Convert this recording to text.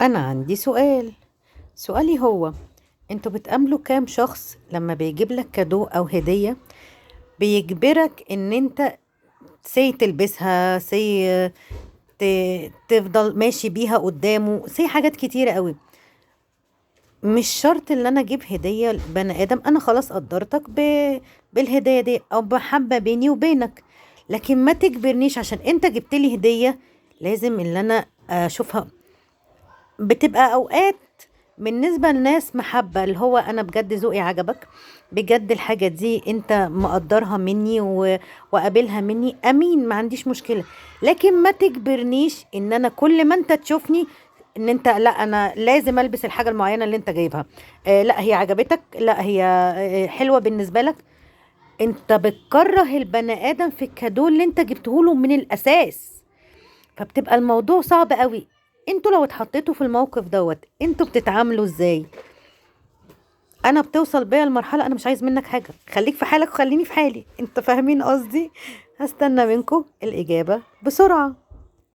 أنا عندي سؤالي هو انتوا بتقابلوا كام شخص لما بيجيب لك كادو أو هدية بيجبرك ان انت تلبسها تفضل ماشي بيها قدامه حاجات كتيرة قوي. مش شرط ان انا اجيب هدية لبني ادم انا خلاص قدرتك بالهدية دي او محبة بيني وبينك، لكن ما تجبرنيش عشان انت جبت لي هدية. لازم ان انا اشوفها. بتبقى اوقات بالنسبة لناس محبة اللي هو انا بجد ذوقي عجبك، بجد الحاجة دي انت مقدرها مني وقابلها مني، امين، ما عنديش مشكلة. لكن ما تجبرنيش ان انا كل ما انت تشوفني ان انت لا انا لازم البس الحاجة المعينة اللي انت جايبها. لا هي عجبتك، لا هي حلوة بالنسبة لك. انت بتكره البني ادم في الكادو اللي انت جبته له من الاساس، فبتبقى الموضوع صعب قوي. انتوا لو اتحطيتوا في الموقف انتوا بتتعاملوا ازاي؟ انا بتوصل بيا المرحله انا مش عايز منك حاجه، خليك في حالك وخليني في حالي، انت فاهمين قصدي؟ هستنى منكم الاجابه بسرعه.